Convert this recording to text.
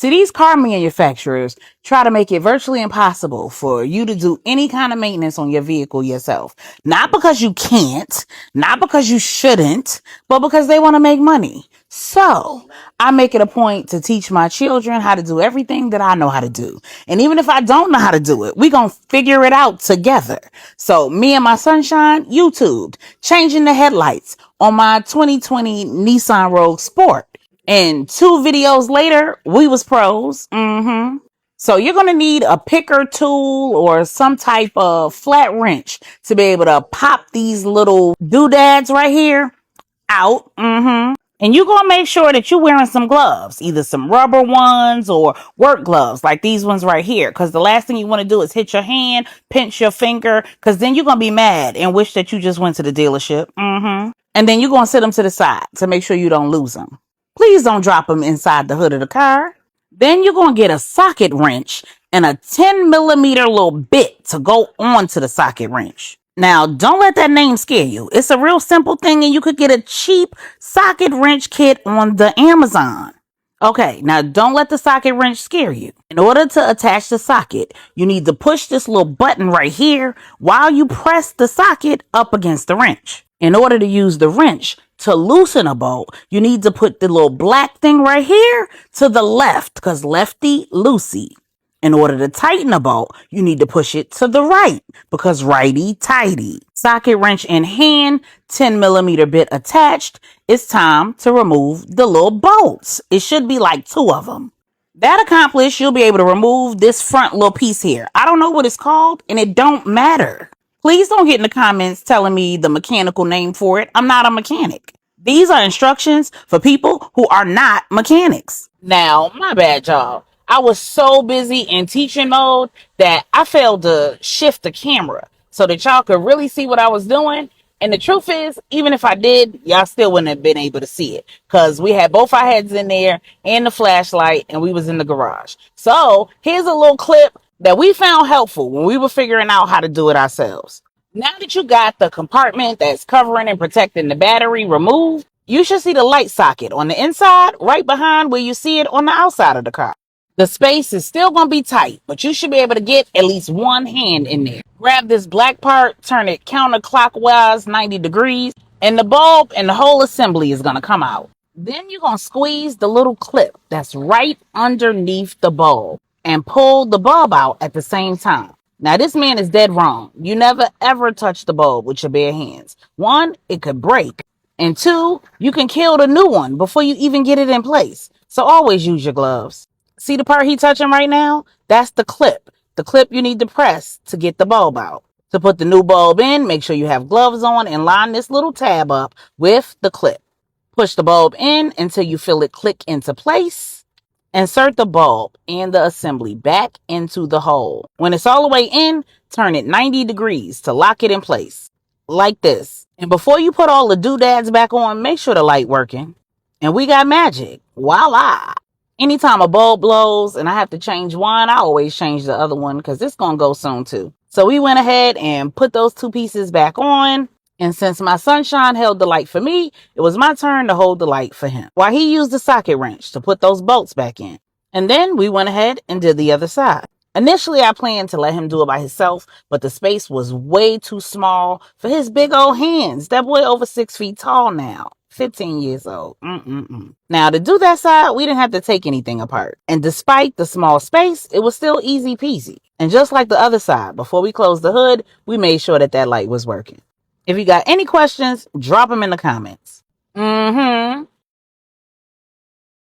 See, these car manufacturers try to make it virtually impossible for you to do any kind of maintenance on your vehicle yourself. Not because you can't, not because you shouldn't, but because they want to make money. So I make it a point to teach my children how to do everything that I know how to do. And even if I don't know how to do it, we're going to figure it out together. So me and my sunshine YouTubed changing the headlights on my 2020 Nissan Rogue Sport. And 2 videos later, we was pros. So you're going to need a picker tool or some type of flat wrench to be able to pop these little doodads right here out. And you're going to make sure that you're wearing some gloves, either some rubber ones or work gloves like these ones right here. Because the last thing you want to do is hit your hand, pinch your finger, because then you're going to be mad and wish that you just went to the dealership. And then you're going to sit them to the side to make sure you don't lose them. Please don't drop them inside the hood of the car. Then you're going to get a socket wrench and a 10mm little bit to go onto the socket wrench. Now, don't let that name scare you. It's a real simple thing, and you could get a cheap socket wrench kit on the Amazon. Okay, now don't let the socket wrench scare you. In order to attach the socket, you need to push this little button right here while you press the socket up against the wrench. In order to use the wrench to loosen a bolt, you need to put the little black thing right here to the left, because lefty loosey. In order to tighten a bolt, you need to push it to the right, because righty tighty. Socket wrench in hand, 10mm bit attached. It's time to remove the little bolts. It should be like 2 of them. That accomplished, you'll be able to remove this front little piece here. I don't know what it's called, and it don't matter. Please don't get in the comments telling me the mechanical name for it. I'm not a mechanic. These are instructions for people who are not mechanics. Now, my bad, y'all. I was so busy in teaching mode that I failed to shift the camera so that y'all could really see what I was doing. And the truth is, even if I did, y'all still wouldn't have been able to see it, because we had both our heads in there and the flashlight, and we was in the garage. So here's a little clip that we found helpful when we were figuring out how to do it ourselves. Now that you got the compartment that's covering and protecting the battery removed, you should see the light socket on the inside right behind where you see it on the outside of the car. The space is still going to be tight, but you should be able to get at least one hand in there. Grab this black part, turn it counterclockwise 90 degrees, and the bulb and the whole assembly is going to come out. Then you're going to squeeze the little clip that's right underneath the bulb and pull the bulb out at the same time. Now, this man is dead wrong. You never ever touch the bulb with your bare hands. 1, it could break. And 2, you can kill the new one before you even get it in place. So always use your gloves. See the part he touching right now? That's the clip. The clip you need to press to get the bulb out. To put the new bulb in, make sure you have gloves on and line this little tab up with the clip. Push the bulb in until you feel it click into place. Insert the bulb and the assembly back into the hole. When it's all the way in, turn it 90 degrees to lock it in place. Like this. And before you put all the doodads back on, make sure the light working. And we got magic. Voila! Anytime a bulb blows and I have to change one, I always change the other one, because it's going to go soon too. So we went ahead and put those 2 pieces back on. And since my sunshine held the light for me, it was my turn to hold the light for him, while he used the socket wrench to put those bolts back in. And then we went ahead and did the other side. Initially, I planned to let him do it by himself, but the space was way too small for his big old hands. That boy over 6 feet tall now. 15 years old. Now, to do that side, we didn't have to take anything apart. And despite the small space, it was still easy peasy. And just like the other side, before we closed the hood, we made sure that light was working. If you got any questions, drop them in the comments.